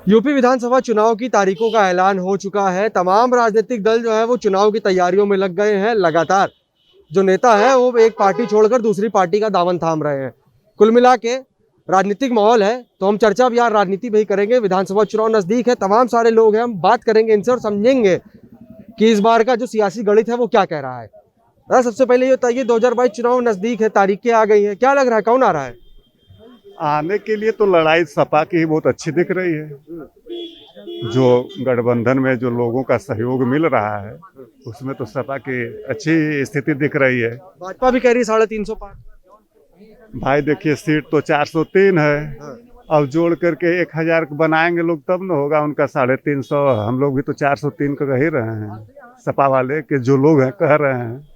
UP विधानसभा चुनाव की तारीखों का ऐलान हो चुका है। तमाम राजनीतिक दल जो है वो चुनाव की तैयारियों में लग गए हैं। लगातार जो नेता है वो एक पार्टी छोड़कर दूसरी पार्टी का दामन थाम रहे हैं। कुल मिला के राजनीतिक माहौल है, तो हम चर्चा भी यार राजनीति भी करेंगे। विधानसभा चुनाव नजदीक है, तमाम सारे लोग हैं, हम बात करेंगे इनसे और समझेंगे कि इस बार का जो सियासी गणित है वो क्या कह रहा है। सबसे पहले ये बताइए, 2022 चुनाव नजदीक है, तारीखें आ गई है, क्या लग रहा है कौन आ रहा है? आने के लिए तो लड़ाई सपा की ही बहुत अच्छी दिख रही है। जो गठबंधन में जो लोगों का सहयोग मिल रहा है उसमें तो सपा की अच्छी स्थिति दिख रही है। भाजपा भी कह रही है 350 पार। भाई देखिए, सीट तो 403 है। अब जोड़ करके 1000 बनाएंगे लोग तब न होगा उनका 350। हम लोग भी तो 403 का कह ही रहे हैं। सपा वाले के जो लोग हैं कह रहे हैं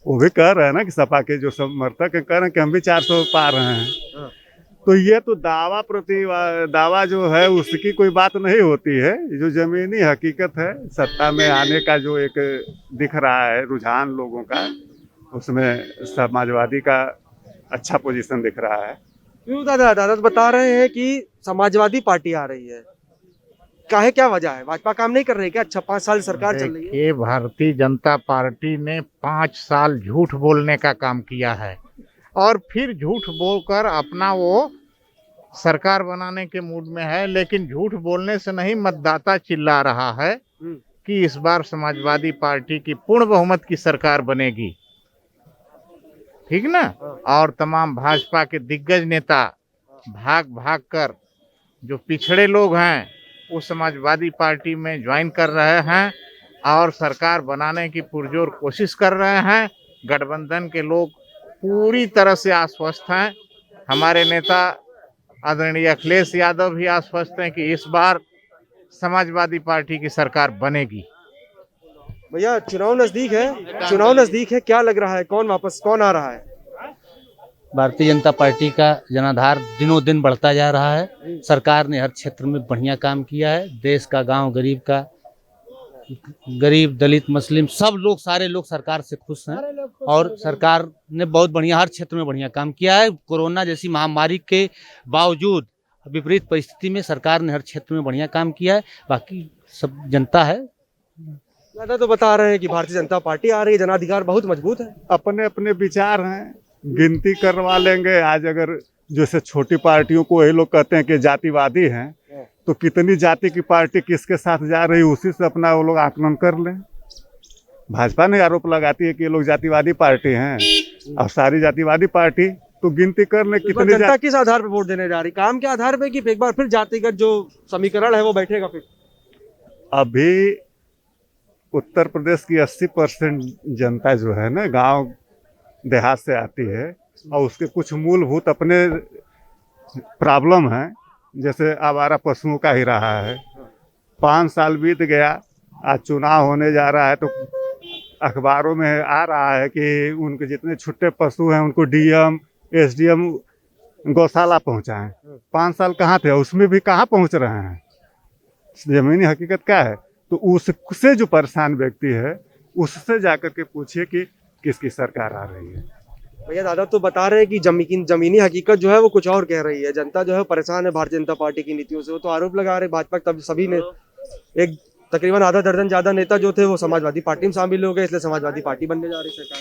वो भी कह रहे हैं ना कि सपा के जो समर्थक हैं कह रहे हैं कि हम भी 400 पा रहे हैं। तो ये तो दावा जो है उसकी कोई बात नहीं होती है। जो जमीनी हकीकत है, सत्ता में आने का जो एक दिख रहा है रुझान लोगों का, उसमें समाजवादी का अच्छा पोजीशन दिख रहा है। क्यों दादा बता रहे हैं कि समाजवादी पार्टी आ रही है, काहे क्या वजह है? भाजपा काम नहीं कर रही क्या? अच्छा 5 साल सरकार चल रही है। देखिए, भारतीय जनता पार्टी ने 5 साल झूठ बोलने का काम किया है और फिर झूठ बोलकर अपना वो सरकार बनाने के मूड में है। लेकिन झूठ बोलने से नहीं, मतदाता चिल्ला रहा है कि इस बार समाजवादी पार्टी की पूर्ण बहुमत की सरकार बनेगी, ठीक ना। और तमाम भाजपा के दिग्गज नेता भाग भाग कर जो पिछड़े लोग हैं वो समाजवादी पार्टी में ज्वाइन कर रहे हैं और सरकार बनाने की पुरजोर कोशिश कर रहे हैं। गठबंधन के लोग पूरी तरह से आश्वस्त हैं। हमारे नेता आदरणीय अखिलेश यादव भी आश्वस्त हैं कि इस बार समाजवादी पार्टी की सरकार बनेगी। भैया चुनाव नजदीक है, क्या लग रहा है कौन आ रहा है? भारतीय जनता पार्टी का जनाधार दिनों दिन बढ़ता जा रहा है। सरकार ने हर क्षेत्र में बढ़िया काम किया है। देश का गांव गरीब दलित मुस्लिम सब लोग, सारे लोग सरकार से खुश हैं और सरकार ने बहुत बढ़िया हर क्षेत्र में बढ़िया काम किया है। कोरोना जैसी महामारी के बावजूद विपरीत परिस्थिति में सरकार ने हर क्षेत्र में बढ़िया काम किया है। बाकी सब जनता है। दादा तो बता रहे हैं कि भारतीय जनता पार्टी आ रही है, जनाधिकार बहुत मजबूत है। अपने अपने विचार हैं, गिनती करवा लेंगे। आज अगर जैसे छोटी पार्टियों को ये लोग कहते हैं कि जातिवादी हैं, तो कितनी जाति की पार्टी किसके साथ जा रही है उसी से अपना वो लोग आकलन कर लें। भाजपा ने आरोप लगाती है कि ये लोग जातिवादी पार्टी हैं और सारी जातिवादी पार्टी, तो गिनती कर लें कितनी जनता किस आधार पर वोट देने जा रही? काम के आधार पे कि एक बार फिर जातिगत जो समीकरण है वो बैठेगा? फिर अभी उत्तर प्रदेश की 80% जनता जो है ना गांव देहात से आती है और उसके कुछ मूलभूत अपने प्रॉब्लम हैं। जैसे आवारा पशुओं का ही रहा है। 5 साल बीत गया, आज चुनाव होने जा रहा है तो अखबारों में आ रहा है कि उनके जितने छुट्टे पशु हैं उनको डीएम एसडीएम गौशाला पहुंचाएं। 5 साल कहाँ थे? उसमें भी कहाँ पहुंच रहे हैं? जमीनी हकीकत क्या है? तो उससे जो परेशान व्यक्ति है उससे जाकर के पूछिए कि किसकी सरकार आ रही है। भैया दादा तो बता रहे हैं कि जमीनी हकीकत जो है वो कुछ और कह रही है। जनता जो है परेशान है भारतीय जनता पार्टी की नीतियों से। वो तो आरोप लगा रहे भाजपा तब सभी ने एक तकरीबन आधा दर्जन ज्यादा नेता जो थे वो समाजवादी पार्टी में शामिल हो गए, इसलिए समाजवादी पार्टी बनने जा रही सरकार।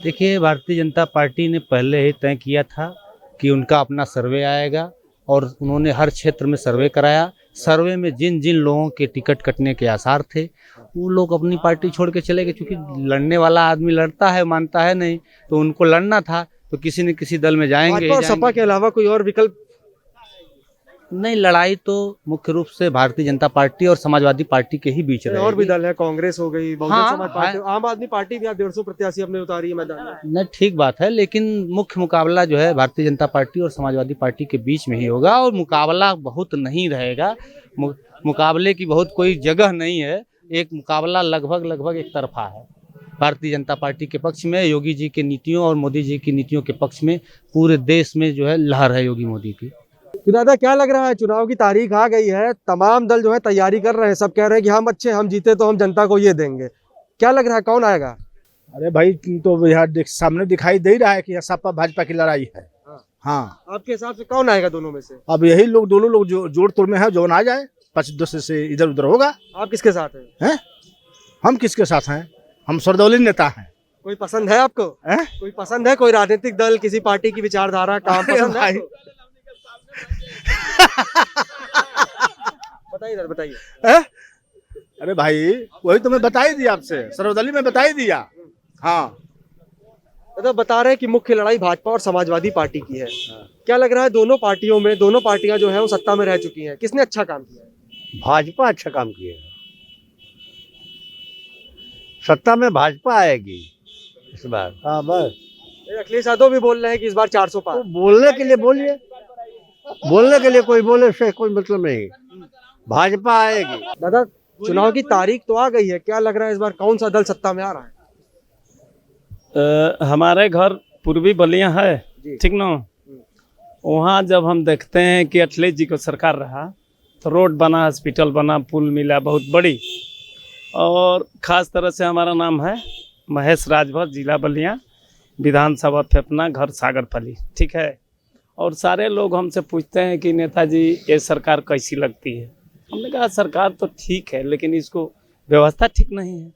देखिए, भारतीय जनता पार्टी ने पहले ही तय किया था कि उनका अपना सर्वे आएगा और उन्होंने हर क्षेत्र में सर्वे कराया। सर्वे में जिन जिन लोगों के टिकट कटने के आसार थे वो लोग अपनी पार्टी छोड़ के चले गए। क्योंकि लड़ने वाला आदमी लड़ता है, मानता है नहीं, तो उनको लड़ना था तो किसी न किसी दल में जाएंगे। और सपा के अलावा कोई और विकल्प नहीं। लड़ाई तो मुख्य रूप से भारतीय जनता पार्टी और समाजवादी पार्टी के ही बीच रहेगी। और भी दल है, कांग्रेस हो गई, बहुजन समाज पार्टी, हाँ, आम आदमी पार्टी भी 150 प्रत्याशी अपने उतारी है मैदान में। नहीं, ठीक बात है, लेकिन मुख्य मुकाबला जो है भारतीय जनता पार्टी और समाजवादी पार्टी के बीच में ही होगा और मुकाबला बहुत नहीं रहेगा। मुकाबले की बहुत कोई जगह नहीं है। एक मुकाबला लगभग एक तरफा है। भारतीय जनता पार्टी के पक्ष में योगी जी की नीतियों और मोदी जी की नीतियों के पक्ष में पूरे देश में जो है लहर है योगी मोदी की। तो दादा क्या लग रहा है, चुनाव की तारीख आ गई है, तमाम दल जो है तैयारी कर रहे हैं, सब कह रहे हैं कि हम जीते तो हम जनता को ये देंगे, क्या लग रहा है कौन आएगा? अरे भाई, तो यहाँ सामने दिखाई दे रहा है कि सपा भाजपा की लड़ाई है। हाँ, आपके हिसाब से कौन आएगा दोनों में से? अब यही लोग दोनों लोग जो जोड़ तोड़ में है, जो आ जाए 5-10 से इधर उधर होगा। आप किसके साथ हैं? हैं? हम किसके साथ हैं? हम सर्दौली नेता हैं। कोई पसंद है आपको? हैं? कोई पसंद है, कोई राजनीतिक दल, किसी पार्टी की विचारधारा, काम अरे पसंद है भाई। आपको? बताइए सर, बताइए। हैं? अरे भाई, वही तो मैं बता ही दिया आपसे, सर्वदलीय में बता ही दिया। हाँ, मतलब बता रहे हैं कि मुख्य लड़ाई भाजपा और समाजवादी पार्टी की है। क्या लग रहा है दोनों पार्टियों में, दोनों पार्टियां जो है वो सत्ता में रह चुकी हैं, किसने अच्छा काम किया है? भाजपा अच्छा काम किया है। सत्ता में भाजपा आएगी इस बार। हाँ बस। अखिलेश यादव भी बोल रहे हैं कि इस बार 400 पार। तो बोलने के लिए बोलिए, बोलने के लिए कोई बोले से कोई मतलब नहीं, भाजपा आएगी। दादा, चुनाव की तारीख तो आ गई है, क्या लग रहा है इस बार कौन सा दल सत्ता में आ रहा है? हमारे घर पूर्वी बलिया है, ठीक ना। वहाँ जब हम देखते हैं कि अखिलेश जी को सरकार रहा तो रोड बना, हॉस्पिटल बना, पुल मिला बहुत बड़ी, और ख़ास तरह से हमारा नाम है महेश राजभर, जिला बलिया, विधानसभा फेफना, घर सागरपली, ठीक है। और सारे लोग हमसे पूछते हैं कि नेताजी ये सरकार कैसी लगती है। हमने कहा सरकार तो ठीक है लेकिन इसको व्यवस्था ठीक नहीं है।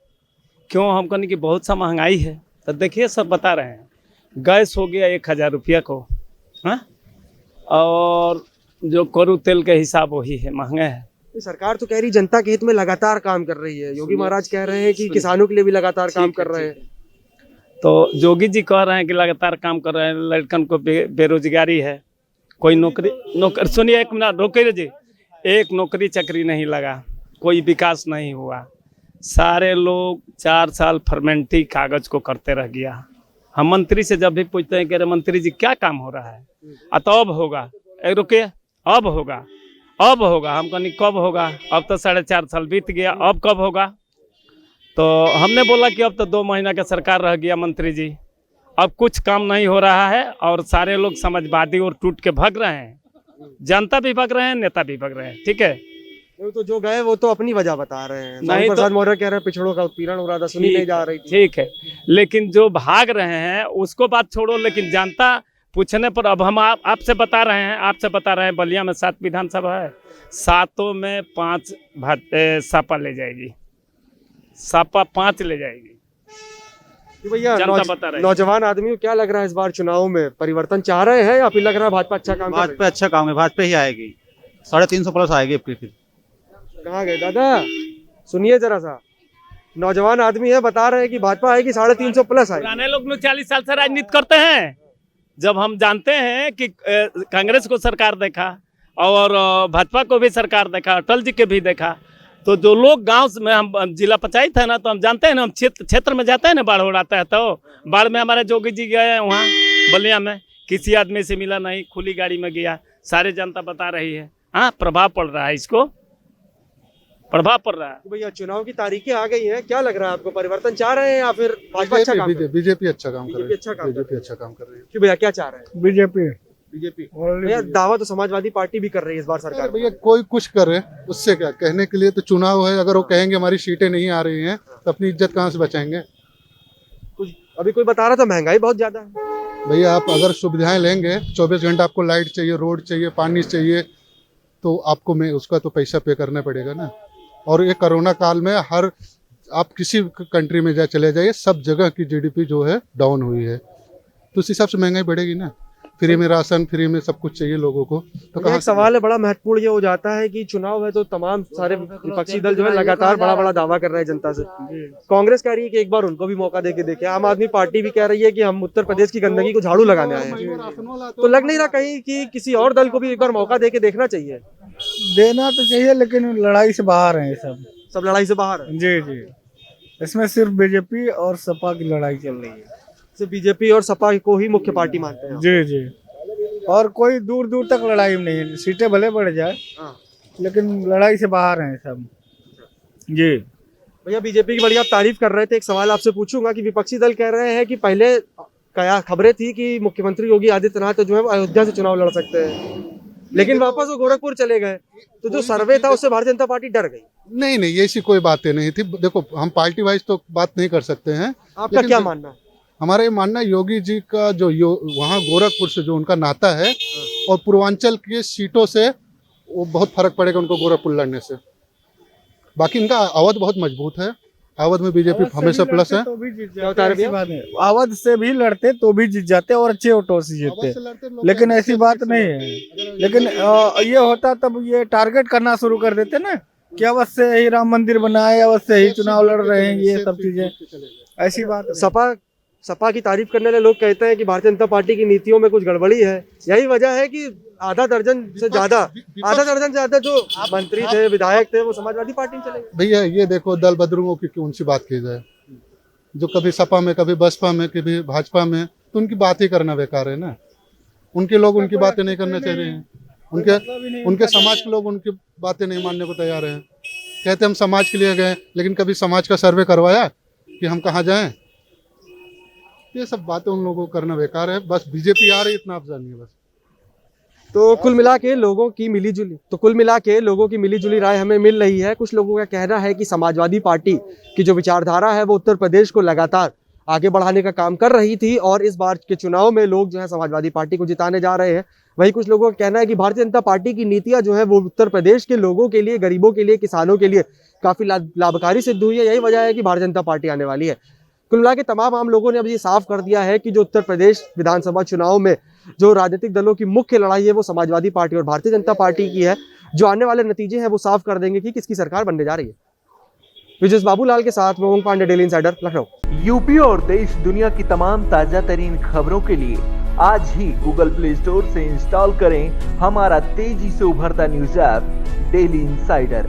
क्यों? हम कहने की बहुत सा महंगाई है। तो देखिए सब बता रहे हैं, गैस हो गया 1000 रुपया को, हाँ, और जो करू तेल के हिसाब वही है, महंगा है। सरकार तो कह रही जनता के हित में लगातार काम कर रही है। योगी महाराज कह रहे हैं कि किसानों के लिए भी लगातार काम कर रहे हैं। तो योगी जी कह रहे हैं कि लगातार काम कर रहे हैं, लड़कन को बेरोजगारी है, कोई नौकरी सुनिए एक मिनट रोके जी, एक नौकरी चाकरी नहीं लगा, कोई विकास नहीं हुआ, सारे लोग 4 साल फॉर्मेलिटी कागज को करते रह गया। हम मंत्री से जब भी पूछते हैं कि अरे मंत्री जी क्या काम हो रहा है, तो अब होगा, रुकिए, अब होगा, अब होगा। हम कहनी कब होगा? अब तो 4.5 साल बीत गया, अब कब होगा? तो हमने बोला कि अब तो 2 महीना का सरकार रह गया मंत्री जी, अब कुछ काम नहीं हो रहा है और सारे लोग समाजवादी और टूट के भाग रहे हैं, जनता भी भाग रहे हैं, नेता भी भाग रहे हैं, ठीक है। तो जो गए वो तो अपनी वजह बता रहे हैं। नहीं प्रसाद तो- मौर्य कह रहे हैं पिछड़ों का उत्पीड़न हो रहा था, सुनी नहीं जा रही थी। ठीक है, लेकिन जो भाग रहे हैं उसको बात छोड़ो, लेकिन जनता पूछने पर अब हम आपसे बता रहे हैं बलिया में 7 विधानसभा है, 7 में 5 सपा ले जाएगी, सपा 5 ले जाएगी। कि भैया जनता बता रही है। नौजवान आदमी को क्या लग रहा है इस बार चुनाव में परिवर्तन चाह रहे हैं या फिर लग रहा है भाजपा अच्छा काम कर रही है? भाजपा अच्छा काम है, भाजपा ही आएगी, 350 प्लस आएगी फिर। कहाँ गए दादा, सुनिए जरा सा, नौजवान आदमी है बता रहे हैं कि भाजपा आएगी 350 प्लस आएगी। पुराने लोग 40 साल से राजनीति करते हैं। जब हम जानते हैं कि कांग्रेस को सरकार देखा और भाजपा को भी सरकार देखा, अटल जी के भी देखा, तो जो लोग गांव में, हम जिला पंचायत है ना, तो हम जानते हैं ना, हम क्षेत्र में जाते हैं ना, बाढ़ उड़ाता है तो बाढ़ में हमारे जोगी जी गए हैं वहाँ बलिया में, किसी आदमी से मिला नहीं, खुली गाड़ी में गया, सारे जनता बता रही है। हाँ, प्रभाव पड़ रहा है, इसको प्रभाव पड़ रहा है। तो भैया चुनाव की तारीखें आ गई हैं, क्या लग रहा है आपको, परिवर्तन चाह रहे हैं या फिर भाजपा अच्छा काम कर रही है? बीजेपी अच्छा काम कर रही बीजेपी अच्छा काम कर बीजेपी अच्छा काम कर रही है। क्यों भैया, क्या चाह रहे हैं? बीजेपी। बीजेपी भैया, दावा तो समाजवादी पार्टी भी कर रही है इस बार सरकार। भैया कोई कुछ करे, उससे क्या कहने के लिए तो चुनाव है। अगर वो कहेंगे हमारी सीटें नहीं आ रही हैं तो अपनी इज्जत कहाँ से बचाएंगे? कुछ अभी कोई बता रहा था महंगाई बहुत ज्यादा है। भैया आप अगर सुविधाएं लेंगे, 24 घंटा आपको लाइट चाहिए, रोड चाहिए, पानी चाहिए, तो आपको में उसका तो पैसा पे करना पड़ेगा ना। और ये कोरोना काल में आप किसी कंट्री में चले जाइए, सब जगह की जीडीपी जो है डाउन हुई है, तो उस हिसाब से महंगाई बढ़ेगी ना। फ्री में राशन, फ्री में सब कुछ चाहिए लोगों को, तो एक सवाल है बड़ा महत्वपूर्ण, ये हो जाता है कि चुनाव है तो तमाम सारे विपक्षी दल जो है लगातार बड़ा दावा कर रहे हैं जनता से। कांग्रेस कह रही है कि एक बार उनको भी मौका देके देखे, आम आदमी पार्टी भी कह रही है कि हम उत्तर प्रदेश की गंदगी को झाड़ू लगाने आए हैं। तो लग नहीं रहा कहीं कि किसी और दल को भी एक बार मौका देके देखना चाहिए? देना तो चाहिए, लेकिन लड़ाई से बाहर है सब लड़ाई से बाहर है। जी जी, इसमें सिर्फ बीजेपी और सपा की लड़ाई चल रही है। सिर्फ बीजेपी और सपा को ही मुख्य पार्टी मानते हैं? जी जी, और कोई दूर दूर तक लड़ाई नहीं है, सीटें भले बढ़ जाए लेकिन लड़ाई से बाहर हैं सब। जी भैया, बीजेपी की बड़ी आप तारीफ कर रहे थे, एक सवाल आपसे पूछूंगा कि विपक्षी दल कह रहे हैं कि पहले क्या खबरें थी कि मुख्यमंत्री योगी आदित्यनाथ जो है अयोध्या से चुनाव लड़ सकते हैं, लेकिन वापस वो गोरखपुर चले गए, तो जो सर्वे था उससे भारतीय जनता पार्टी डर गई। नहीं, ऐसी कोई बातें नहीं थी। देखो, हम पार्टी वाइज तो बात नहीं कर सकते हैं। आपका क्या मानना है? हमारा ये मानना है योगी जी का जो वहाँ गोरखपुर से जो उनका नाता है और पूर्वांचल की सीटों से वो बहुत फर्क पड़ेगा उनको गोरखपुर लड़ने से। बाकी इनका अवध बहुत मजबूत है, अवध में बीजेपी हमेशा प्लस है। तो भी जीत जाते, ऐसी बात नहीं। अवध से भी लड़ते तो भी जीत जाते और अच्छे वोटों से जीतते, लेकिन ऐसी बात नहीं है। लेकिन ये होता तब ये टारगेट करना शुरू कर देते ना कि अवध से ही राम मंदिर बनाए, अवध से ही चुनाव लड़ रहे हैं, ये सब चीजें, ऐसी बात। सपा की तारीफ करने वाले लोग कहते हैं कि भारतीय जनता पार्टी की नीतियों में कुछ गड़बड़ी है। यही वजह है कि आधा दर्जन से ज्यादा जो मंत्री थे, विधायक थे, वो समाजवादी पार्टी में चले गए। भैया ये देखो दल बदलुओं की कौन सी बात की जाए, जो कभी सपा में, कभी बसपा में, कभी भाजपा में, तो उनकी बात ही करना बेकार है ना। उनके लोग उनकी बातें नहीं करना चाह रहे हैं, उनके समाज के लोग उनकी बातें नहीं मानने को तैयार हैं। कहते हम समाज के लिए गए, लेकिन कभी समाज का सर्वे करवाया कि हम कहाँ जाएं? ये सब बातें उन लोगों को करना बेकार है। बस बीजेपी आ रही इतना आप जानिए बस। तो कुल मिला के लोगों की मिलीजुली राय हमें मिल रही है। कुछ लोगों का कहना है कि समाजवादी पार्टी की जो विचारधारा है वो उत्तर प्रदेश को लगातार आगे बढ़ाने का काम कर रही थी और इस बार के चुनाव में लोग जो है समाजवादी पार्टी को जिताने जा रहे हैं। वहीं कुछ लोगों का कहना है कि भारतीय जनता पार्टी की नीतियां जो है वो उत्तर प्रदेश के लोगों के लिए, गरीबों के लिए, किसानों के लिए काफी लाभकारी सिद्ध हुई है। यही वजह है कि भारतीय जनता पार्टी आने वाली है। कुल मिला के तमाम आम लोगों ने अब ये साफ कर दिया है कि जो उत्तर प्रदेश विधानसभा चुनाव में जो राजनीतिक दलों की मुख्य लड़ाई है वो समाजवादी पार्टी और भारतीय जनता पार्टी की है। जो आने वाले नतीजे हैं वो साफ कर देंगे कि किसकी सरकार बनने जा रही है। विजय बाबूलाल के साथ Mohan Pandey, Daily Insider, Lucknow. UP और देश दुनिया की तमाम ताजा तरीन खबरों के लिए आज ही गूगल प्ले स्टोर से इंस्टॉल करें हमारा तेजी से उभरता न्यूज ऐप डेली इंसाइडर।